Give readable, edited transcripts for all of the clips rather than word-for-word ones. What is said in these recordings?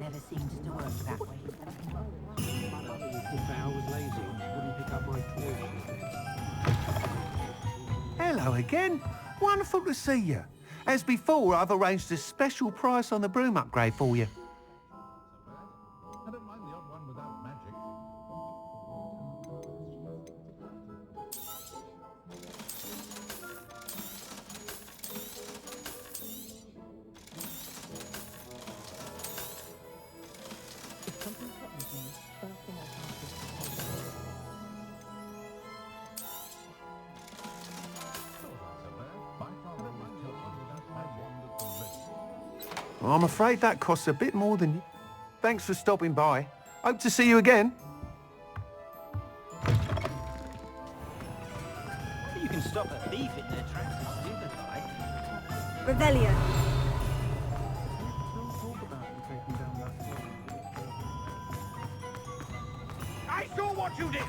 never seems to work that way. If I was lazy, wouldn't pick up my toys. Hello again. Wonderful to see you. As before, I've arranged a special price on the broom upgrade for you. I don't mind the odd one without magic. If something's happened to me, first thing I can do is to I'm afraid that costs a bit more than you. Thanks for stopping by. Hope to see you again. You can stop a thief in their tracks and steal the guy. Revelio. I saw what you did!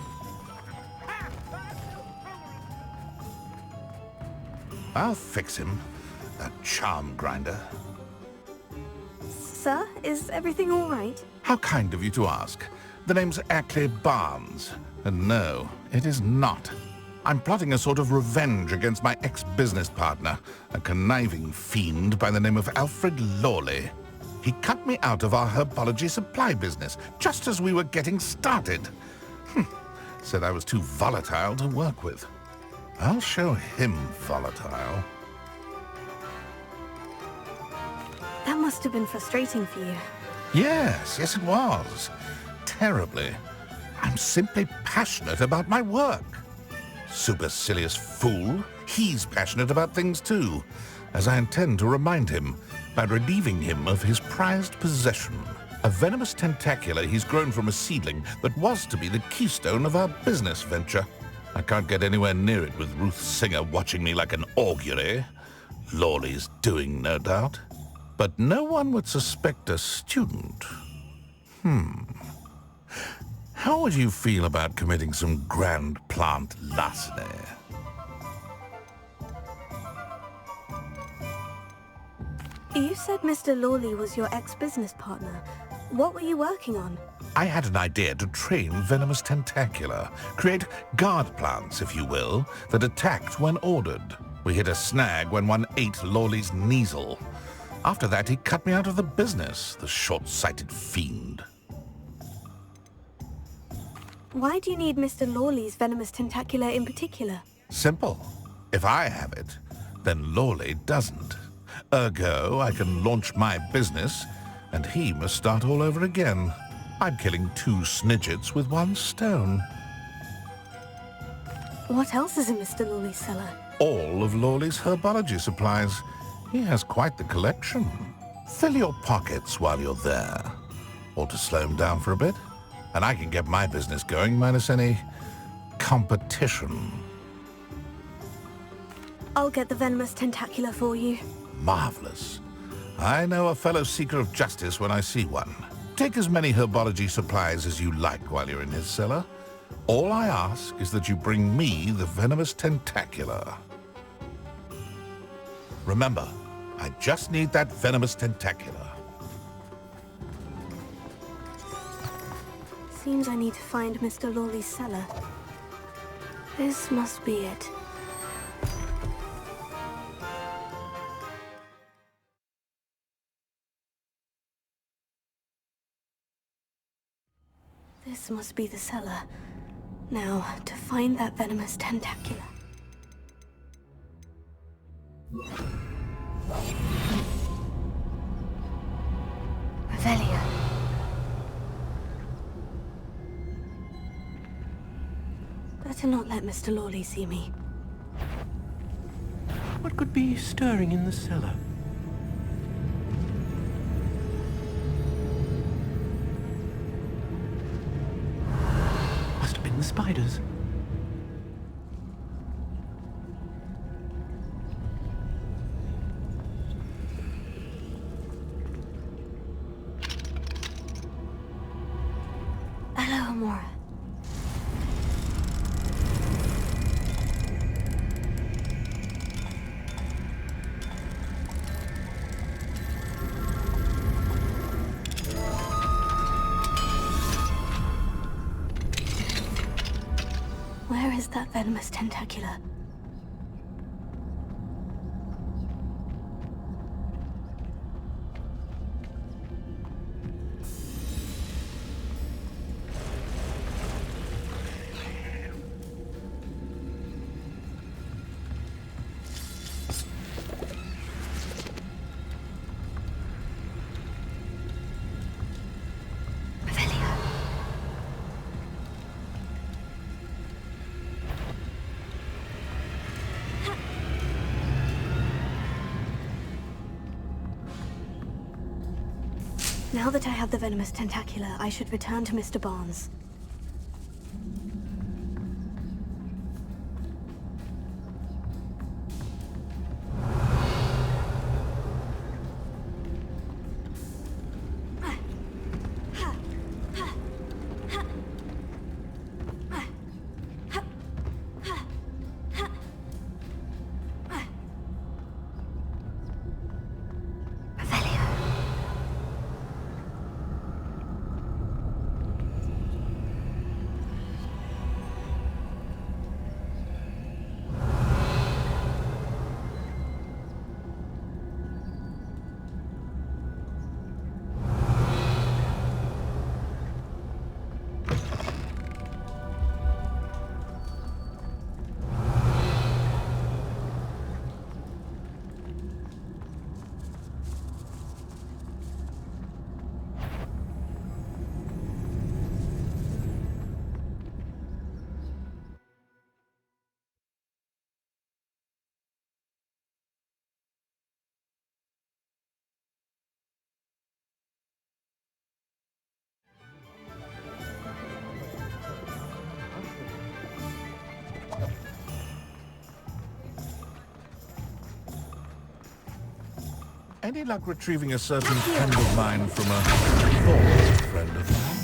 I'll fix him. That charm grinder. Sir, is everything all right? How kind of you to ask. The name's Ackley Barnes. And no, it is not. I'm plotting a sort of revenge against my ex-business partner, a conniving fiend by the name of Alfred Lawley. He cut me out of our herbology supply business just as we were getting started. Said I was too volatile to work with. I'll show him volatile. That must have been frustrating for you. Yes, it was. Terribly. I'm simply passionate about my work. Supercilious fool. He's passionate about things too, as I intend to remind him by relieving him of his prized possession, a venomous tentacula he's grown from a seedling that was to be the keystone of our business venture. I can't get anywhere near it with Ruth Singer watching me like an augury. Lawley's doing, no doubt. But no one would suspect a student. How would you feel about committing some grand plant larceny? You said Mr. Lawley was your ex-business partner. What were you working on? I had an idea to train venomous tentacula, create guard plants, if you will, that attacked when ordered. We hit a snag when one ate Lawley's Kneasel. After that, he cut me out of the business, the short-sighted fiend. Why do you need Mr. Lawley's venomous tentacula in particular? Simple. If I have it, then Lawley doesn't. Ergo, I can launch my business, and he must start all over again. I'm killing two snidgets with one stone. What else is in Mr. Lawley's cellar? All of Lawley's herbology supplies. He has quite the collection. Fill your pockets while you're there. Or to slow him down for a bit, and I can get my business going minus any competition. I'll get the venomous tentacula for you. Marvelous. I know a fellow seeker of justice when I see one. Take as many herbology supplies as you like while you're in his cellar. All I ask is that you bring me the venomous tentacula. Remember, I just need that venomous tentacula. Seems I need to find Mr. Lawley's cellar. This must be it. This must be the cellar. Now, to find that venomous tentacula. Revelio. Better not let Mr. Lawley see me. What could be stirring in the cellar? Must have been the spiders. Hello, Amora. that venomous tentacula. Now that I have the venomous tentacula, I should return to Mr. Barnes. Any luck retrieving a certain friend of mine from a former friend of mine?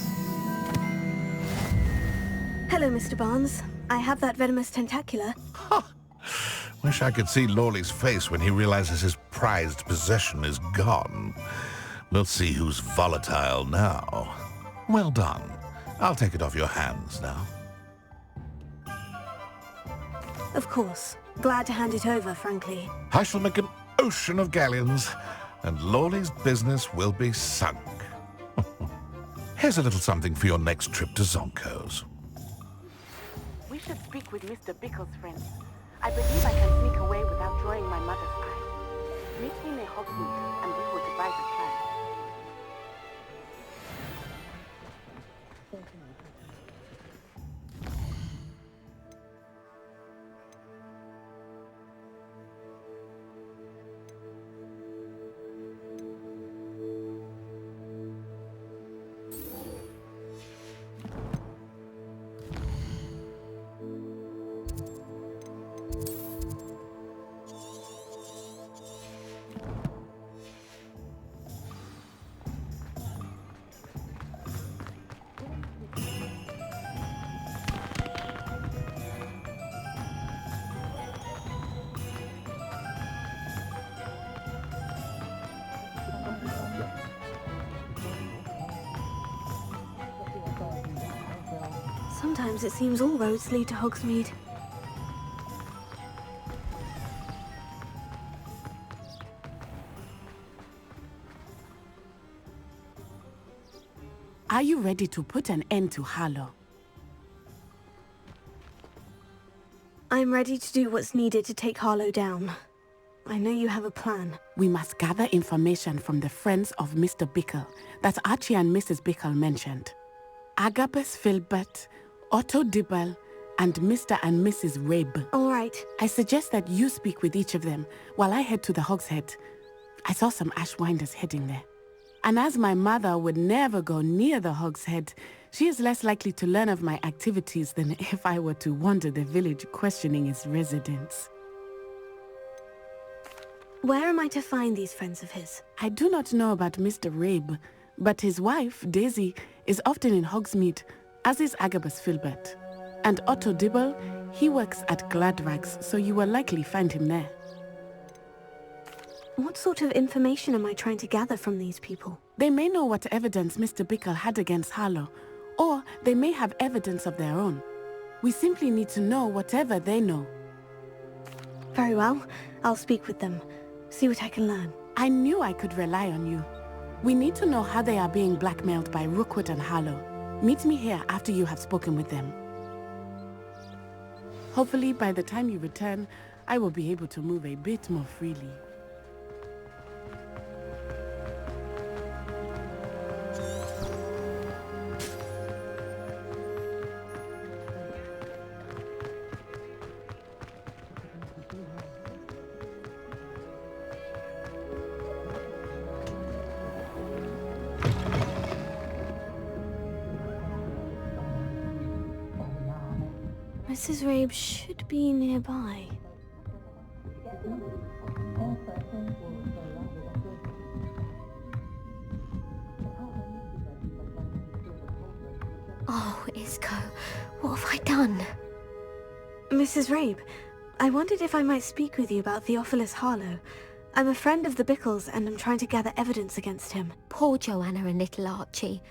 Hello, Mr. Barnes. I have that venomous tentacula. Wish I could see Lawley's face when he realizes his prized possession is gone. We'll see who's volatile now. Well done. I'll take it off your hands now. Of course. Glad to hand it over, frankly. I shall make an ocean of galleons, and Lawley's business will be sunk. Here's a little something for your next trip to Zonko's. We should speak with Mr. Bickle's friends. I believe I can sneak away without drawing my mother's eye. Meet me in a Hogsmeade, and we will devise a plan. Sometimes it seems all roads lead to Hogsmeade. Are you ready to put an end to Harlow? I'm ready to do what's needed to take Harlow down. I know you have a plan. We must gather information from the friends of Mr. Bickle that Archie and Mrs. Bickle mentioned. Agabus Filbert, Otto Dibble, and Mr. and Mrs. Rabe. All right. I suggest that you speak with each of them while I head to the Hogshead. I saw some Ashwinders heading there. And as my mother would never go near the Hogshead, she is less likely to learn of my activities than if I were to wander the village questioning its residents. Where am I to find these friends of his? I do not know about Mr. Rabe, but his wife, Daisy, is often in Hogsmeade, as is Agabus Filbert. And Otto Dibble, he works at Gladrags, so you will likely find him there. What sort of information am I trying to gather from these people? They may know what evidence Mr. Bickle had against Harlow, or they may have evidence of their own. We simply need to know whatever they know. Very well. I'll speak with them. See what I can learn. I knew I could rely on you. We need to know how they are being blackmailed by Rookwood and Harlow. Meet me here after you have spoken with them. Hopefully, by the time you return, I will be able to move a bit more freely. Mrs. Rabe should be nearby. Oh, Isco, what have I done? Mrs. Rabe, I wondered if I might speak with you about Theophilus Harlow. I'm a friend of the Bickles and I'm trying to gather evidence against him. Poor Joanna and little Archie.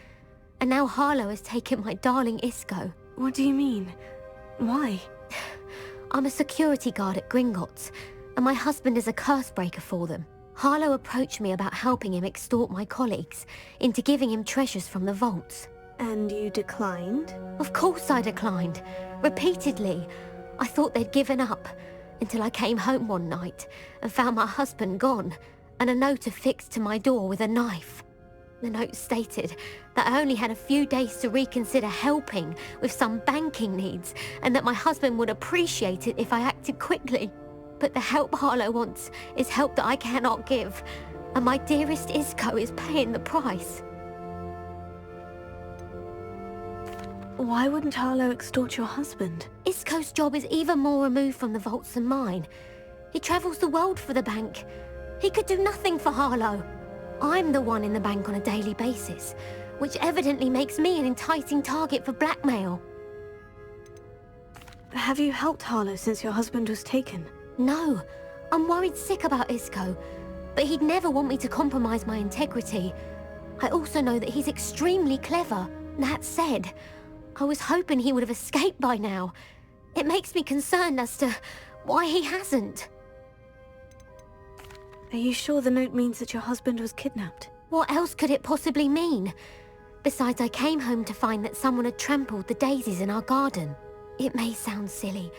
And now Harlow has taken my darling Isco. What do you mean? Why? I'm a security guard at Gringotts, and my husband is a curse breaker for them. Harlow approached me about helping him extort my colleagues into giving him treasures from the vaults. And you declined? Of course I declined. Repeatedly. I thought they'd given up, until I came home one night and found my husband gone, and a note affixed to my door with a knife. The note stated that I only had a few days to reconsider helping with some banking needs, and that my husband would appreciate it if I acted quickly. But the help Harlow wants is help that I cannot give, and my dearest Isco is paying the price. Why wouldn't Harlow extort your husband? Isco's job is even more removed from the vaults than mine. He travels the world for the bank. He could do nothing for Harlow. I'm the one in the bank on a daily basis, which evidently makes me an enticing target for blackmail. Have you helped Harlow since your husband was taken? No, I'm worried sick about Isco, but he'd never want me to compromise my integrity. I also know that he's extremely clever. That said, I was hoping he would have escaped by now. It makes me concerned as to why he hasn't. Are you sure the note means that your husband was kidnapped? What else could it possibly mean? Besides, I came home to find that someone had trampled the daisies in our garden. It may sound silly,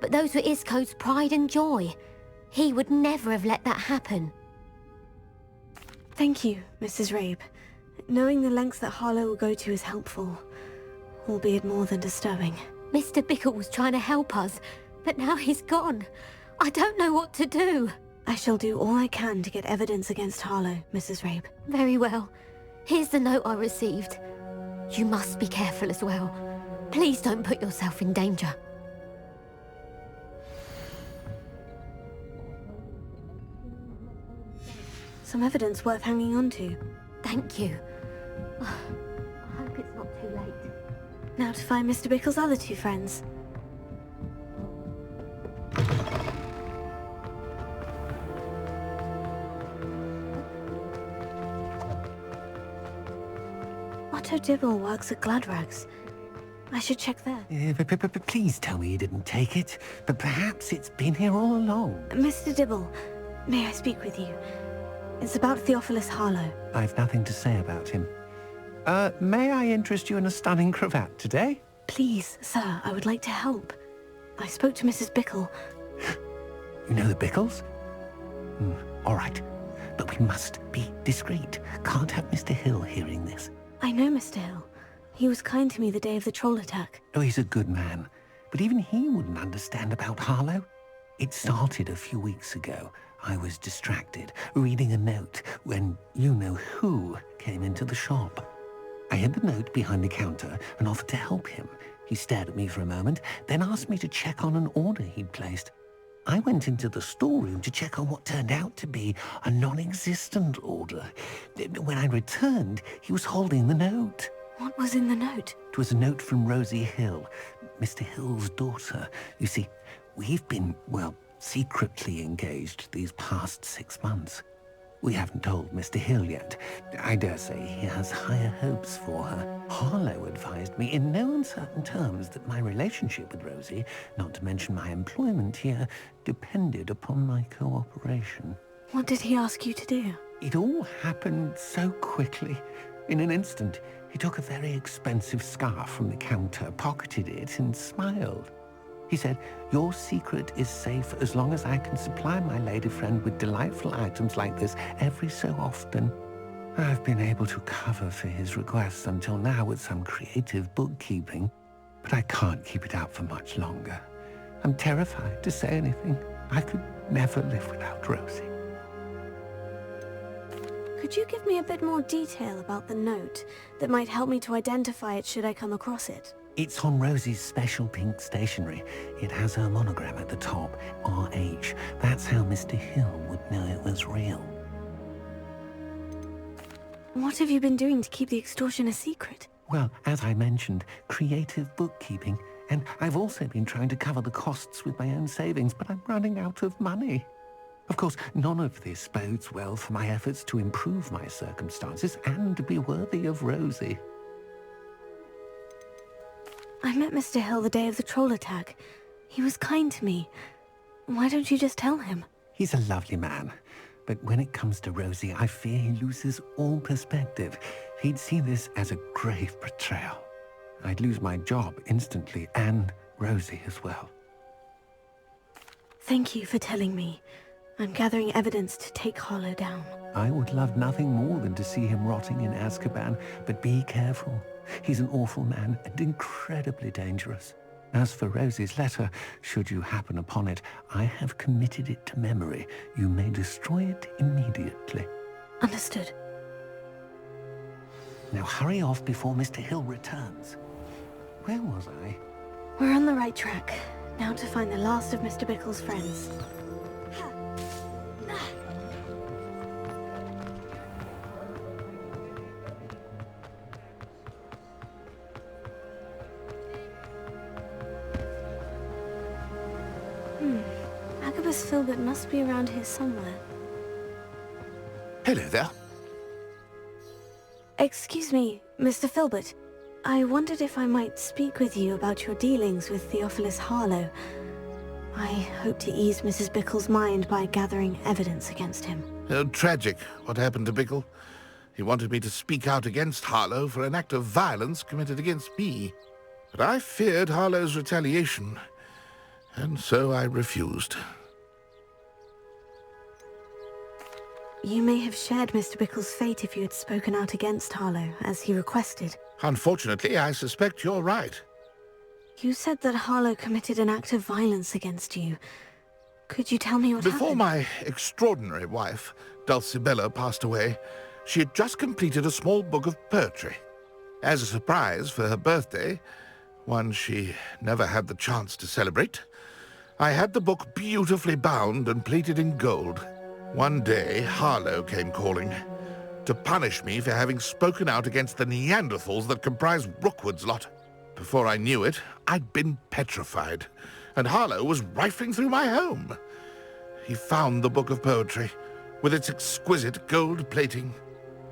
but those were Isco's pride and joy. He would never have let that happen. Thank you, Mrs. Rabe. Knowing the lengths that Harlow will go to is helpful, albeit more than disturbing. Mr. Bickle was trying to help us, but now he's gone. I don't know what to do. I shall do all I can to get evidence against Harlow, Mrs. Rabe. Very well. Here's the note I received. You must be careful as well. Please don't put yourself in danger. Some evidence worth hanging on to. Thank you. I hope it's not too late. Now to find Mr. Bickle's other two friends. Otto Dibble works at Gladrags. I should check there. Please tell me you didn't take it. But perhaps it's been here all along. Mr. Dibble, may I speak with you? It's about Theophilus Harlow. I've nothing to say about him. May I interest you in a stunning cravat today? Please, sir, I would like to help. I spoke to Mrs. Bickle. You know the Bickles? All right. But we must be discreet. Can't have Mr. Hill hearing this. I know Mr. Hill. He was kind to me the day of the troll attack. Oh, he's a good man. But even he wouldn't understand about Harlow. It started a few weeks ago. I was distracted, reading a note, when you-know-who came into the shop. I hid the note behind the counter and offered to help him. He stared at me for a moment, then asked me to check on an order he'd placed. I went into the storeroom to check on what turned out to be a non-existent order. When I returned, he was holding the note. What was in the note? It was a note from Rosie Hill, Mr. Hill's daughter. You see, we've been, well, secretly engaged these past 6 months. We haven't told Mr. Hill yet. I dare say he has higher hopes for her. Harlow advised me in no uncertain terms that my relationship with Rosie, not to mention my employment here, depended upon my cooperation. What did he ask you to do? It all happened so quickly. In an instant, he took a very expensive scarf from the counter, pocketed it, and smiled. He said, "Your secret is safe as long as I can supply my lady friend with delightful items like this every so often." I've been able to cover for his requests until now with some creative bookkeeping, but I can't keep it up for much longer. I'm terrified to say anything. I could never live without Rosie. Could you give me a bit more detail about the note that might help me to identify it should I come across it? It's on Rosie's special pink stationery. It has her monogram at the top, RH. That's how Mr. Hill would know it was real. What have you been doing to keep the extortion a secret? Well, as I mentioned, creative bookkeeping. And I've also been trying to cover the costs with my own savings, but I'm running out of money. Of course, none of this bodes well for my efforts to improve my circumstances and to be worthy of Rosie. I met Mr. Hill the day of the troll attack. He was kind to me. Why don't you just tell him? He's a lovely man. But when it comes to Rosie, I fear he loses all perspective. He'd see this as a grave betrayal. I'd lose my job instantly, and Rosie as well. Thank you for telling me. I'm gathering evidence to take Harlow down. I would love nothing more than to see him rotting in Azkaban, but be careful. He's an awful man and incredibly dangerous. As for Rosie's letter, should you happen upon it, I have committed it to memory. You may destroy it immediately. Understood. Now hurry off before Mr. Hill returns. Where was I? We're on the right track. Now to find the last of Mr. Bickle's friends. Agabus Filbert must be around here somewhere. Hello there. Excuse me, Mr. Filbert. I wondered if I might speak with you about your dealings with Theophilus Harlow. I hope to ease Mrs. Bickle's mind by gathering evidence against him. Tragic, what happened to Bickle. He wanted me to speak out against Harlow for an act of violence committed against me. But I feared Harlow's retaliation, and so I refused. You may have shared Mr. Bickle's fate if you had spoken out against Harlow, as he requested. Unfortunately, I suspect you're right. You said that Harlow committed an act of violence against you. Could you tell me what Before happened? my extraordinary wife, Dulcibella, passed away, she had just completed a small book of poetry. As a surprise for her birthday, one she never had the chance to celebrate, I had the book beautifully bound and plated in gold. One day, Harlow came calling to punish me for having spoken out against the Neanderthals that comprise Rookwood's lot. Before I knew it, I'd been petrified, and Harlow was rifling through my home. He found the book of poetry, with its exquisite gold plating.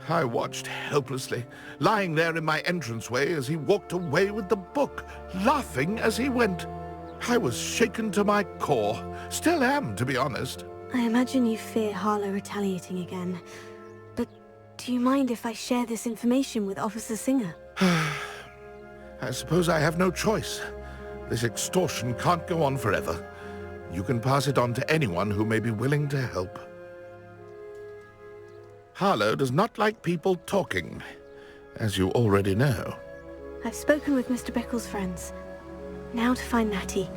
I watched helplessly, lying there in my entranceway as he walked away with the book, laughing as he went. I was shaken to my core, still am, to be honest. I imagine you fear Harlow retaliating again. But do you mind if I share this information with Officer Singer? I suppose I have no choice. This extortion can't go on forever. You can pass it on to anyone who may be willing to help. Harlow does not like people talking, as you already know. I've spoken with Mr. Bickle's friends. Now to find Natty.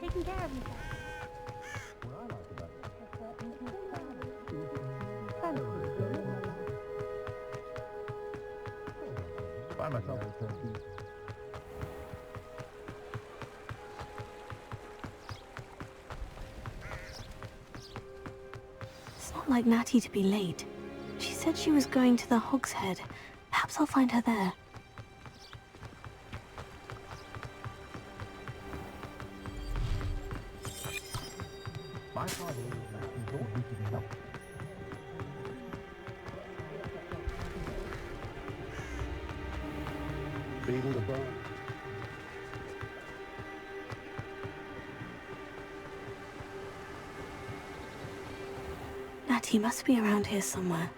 Taking care of you. It's not like Natty to be late. She said said she was going to the Hogshead. Perhaps I'll find her there. My father was feeding the bird. Natty must be around here somewhere.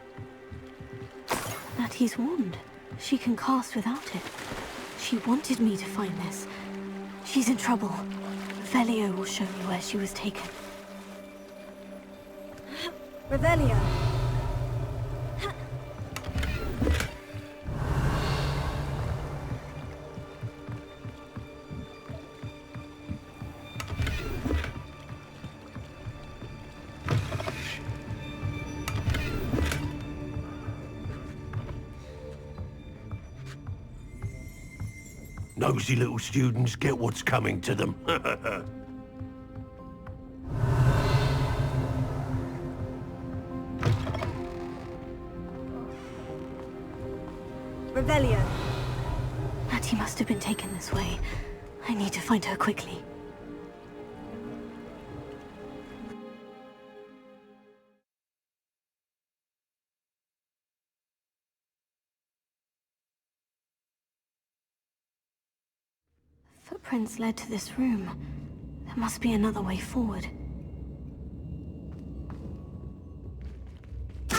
Natty's wand. She can cast without it. She wanted me to find this. She's in trouble. Revelio will show me where she was taken. Revelio! Nosy little students get what's coming to them. Revelio! Natty must have been taken this way. I need to find her quickly. Footprints led to this room. There must be another way forward. The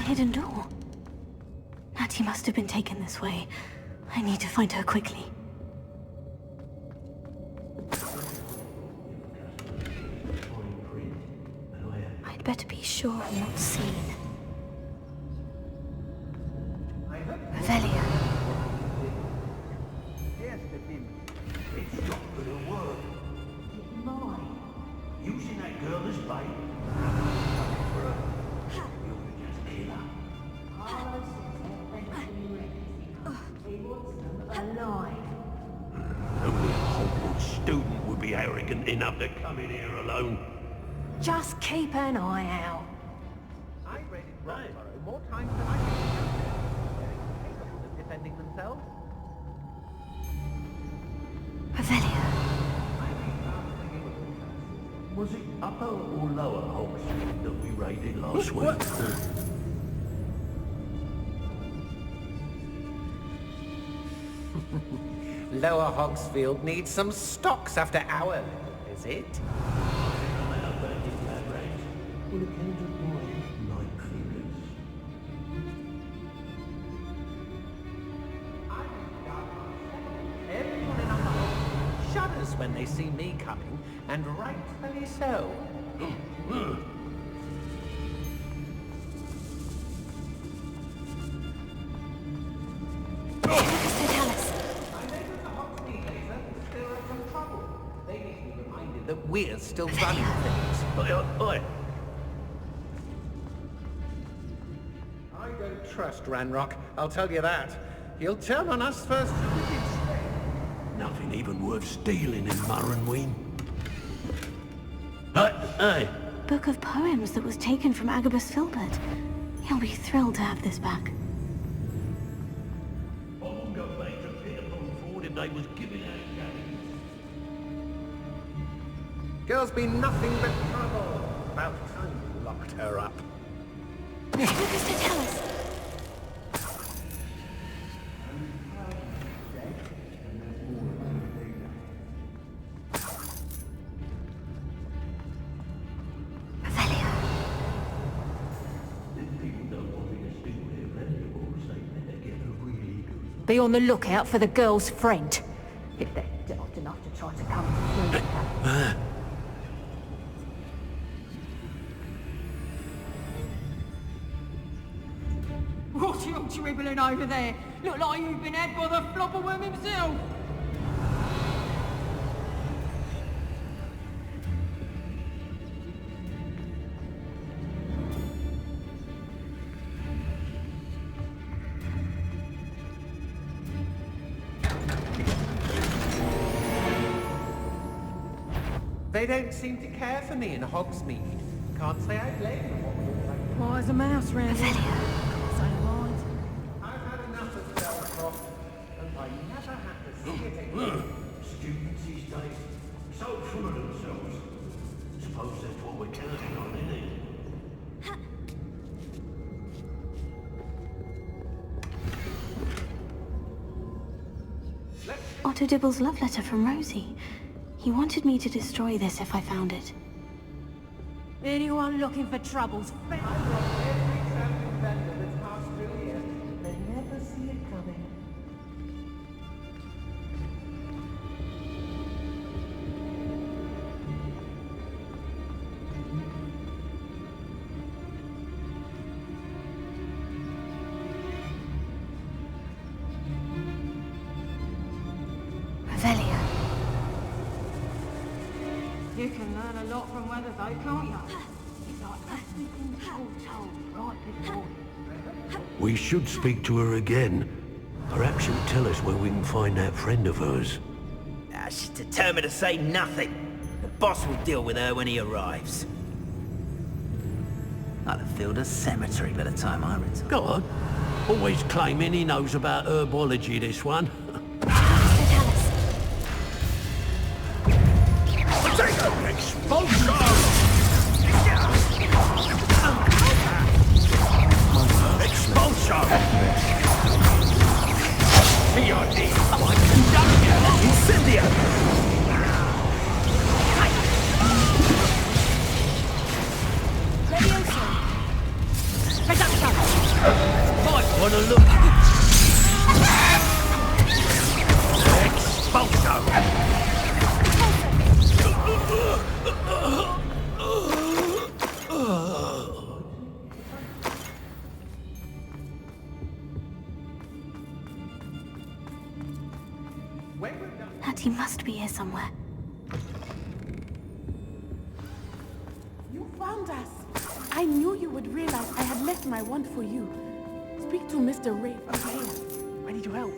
hidden door. Natty must have been taken this way. I need to find her quickly. I'd better be sure I'm not seen. Revelio. It's not gonna work. Mine. Using that girl as bait. You're just killer. Only a Hogwarts student would be arrogant enough to come in here alone. Just keep an eye out. I read it right more times than I can. They're capable of defending themselves. Revelio. Was it upper or lower Hogsmeade that we raided last week? Lower Hogsfield needs some stocks after our visit. Everyone in our home shudders when they see me coming, and rightfully so. That we're still running things. Oi, oi. I don't trust Ranrock, I'll tell you that. He'll turn on us first. Nothing even worth stealing in Murrenween. Hey! Book of poems that was taken from Agabus Filbert. He'll be thrilled to have this back. I won't go back to Peterpon Ford if they was giving out games. Girl's been nothing but trouble. About time you locked her up. Mr. Tellus. Be on the lookout for the girl's friend. If they're daft enough to try to come through. What you all dribbling over there? Look like you've been had by the flopperworm himself. They don't seem to care for me in Hogsmeade. Can't say I blame them. Quiet as a mouse round here. Same mind. I've had enough of Belcroft, and I never have to see it again. Students these days, so full of themselves. Suppose that's what we're counting on, isn't it? Otto Dibble's love letter from Rosie. He wanted me to destroy this if I found it. Anyone looking for troubles? I want every traveling vendor that's passed through here. They never see it coming. Revelio. You can learn a lot from weather though, can't you? It's like everything told right before you. We should speak to her again. Perhaps she'll tell us where we can find that friend of hers. She's determined to say nothing. The boss will deal with her when he arrives. I'll have filled a cemetery by the time I return. Go on. Always claiming he knows about herbology, this one. Expulsion! Expulsion! PRD! Incendio! Might wanna look. Expulsion! Natty must be here somewhere. You found us. I knew you would realize I had left my wand for you. Speak to Mr. Ray. Okay. I need your help.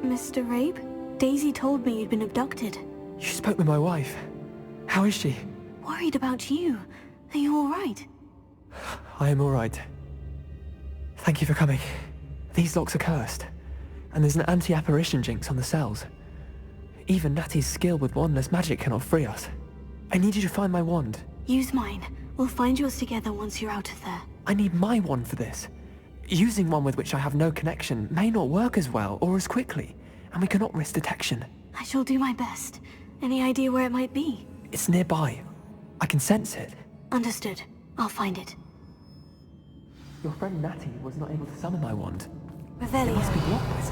Mr. Rabe? Daisy told me you'd been abducted. You spoke with my wife. How is she? Worried about you. Are you all right? I am all right. Thank you for coming. These locks are cursed, and there's an anti-apparition jinx on the cells. Even Natty's skill with wandless magic cannot free us. I need you to find my wand. Use mine. We'll find yours together once you're out of there. I need my wand for this. Using one with which I have no connection may not work as well or as quickly, and we cannot risk detection. I shall do my best. Any idea where it might be? It's nearby. I can sense it. Understood. I'll find it. Your friend Natty was not able to summon my wand. It Revelio. must be locked.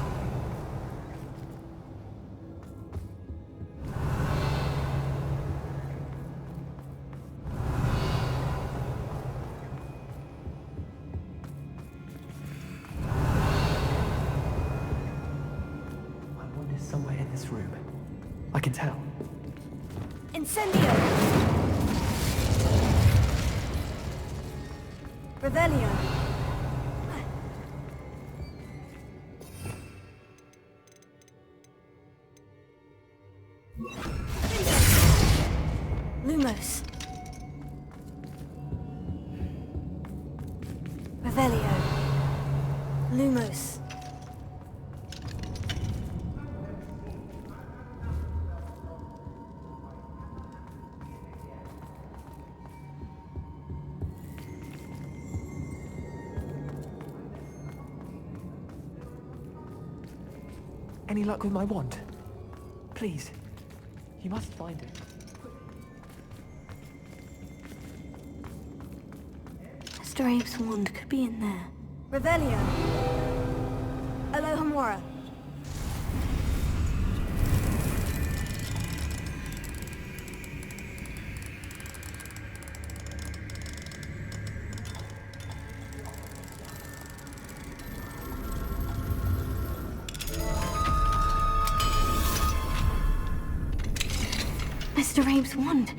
My wand is somewhere in this room. I can tell. Incendio! Revelio. Lumos. Revelio. Lumos. Any luck with my wand? Please. You must find it. Mr. Abe's wand could be in there. Revelio. Alohomora. Mr. Abe's wand.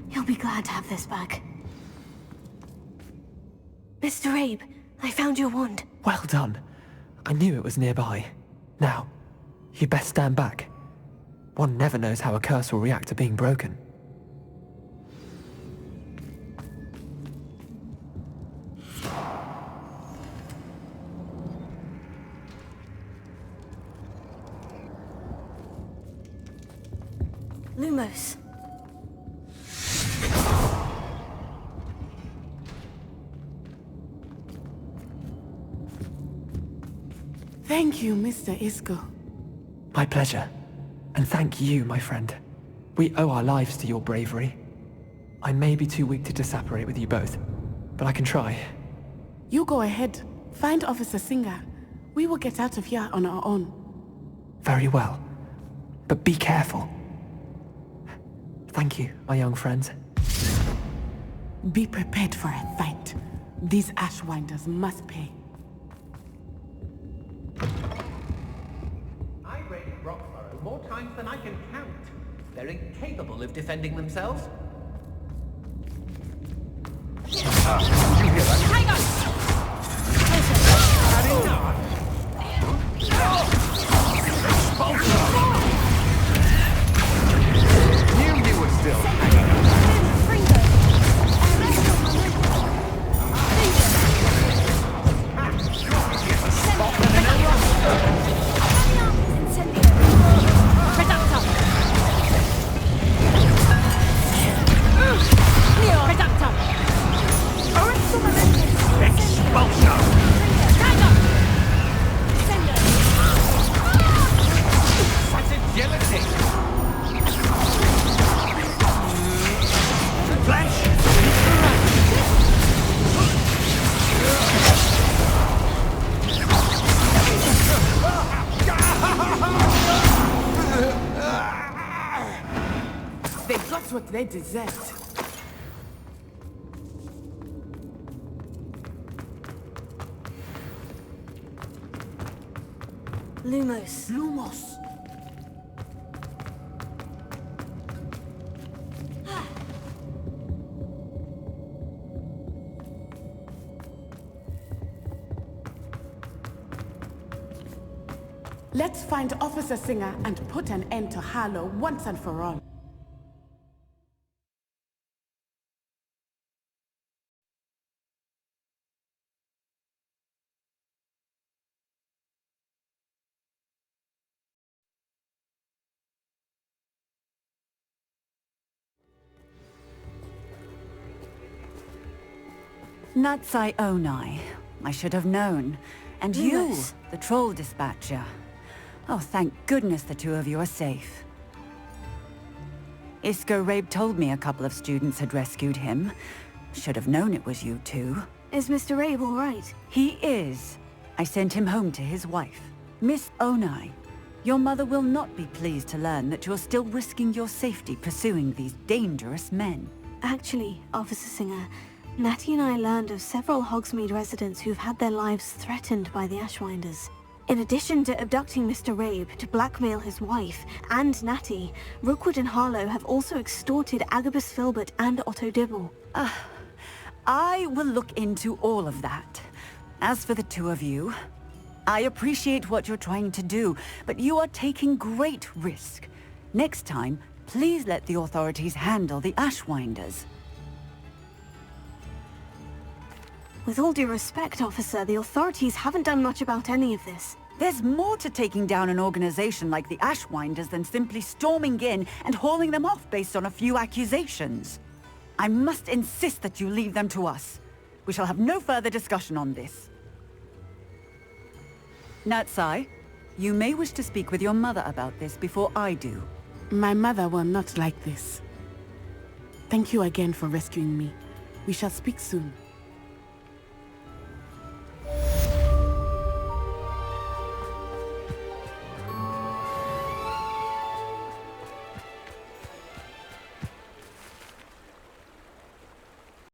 He'll be glad to have this back. Mr. Abe, I found your wand. Well done. I knew it was nearby. Now, you best stand back. One never knows how a curse will react to being broken. Lumos. Thank you, Mr. Isco. My pleasure. And thank you, my friend. We owe our lives to your bravery. I may be too weak to disapparate with you both, but I can try. You go ahead. Find Officer Singer. We will get out of here on our own. Very well. But be careful. Thank you, my young friends. Be prepared for a fight. These Ashwinders must pay. I raided Rockfurrow more times than I can count. They're incapable of defending themselves. You hear that? Hang on! Knew you were still what they deserved. Lumos. Lumos. Let's find Officer Singer and put an end to Harlow once and for all. Natsai Onai. I should have known. And you, Yes. the troll dispatcher. Oh, thank goodness the two of you are safe. Isco Rabe told me a couple of students had rescued him. Should have known it was you two. Is Mr. Rabe all right? He is. I sent him home to his wife. Miss Onai, your mother will not be pleased to learn that you're still risking your safety pursuing these dangerous men. Actually, Officer Singer, Natty and I learned of several Hogsmeade residents who've had their lives threatened by the Ashwinders. In addition to abducting Mr. Rabe to blackmail his wife and Natty, Rookwood and Harlow have also extorted Agabus Filbert and Otto Dibble. I will look into all of that. As for the two of you, I appreciate what you're trying to do, but you are taking great risk. Next time, please let the authorities handle the Ashwinders. With all due respect, officer, the authorities haven't done much about any of this. There's more to taking down an organization like the Ashwinders than simply storming in and hauling them off based on a few accusations. I must insist that you leave them to us. We shall have no further discussion on this. Natsai, you may wish to speak with your mother about this before I do. My mother will not like this. Thank you again for rescuing me. We shall speak soon.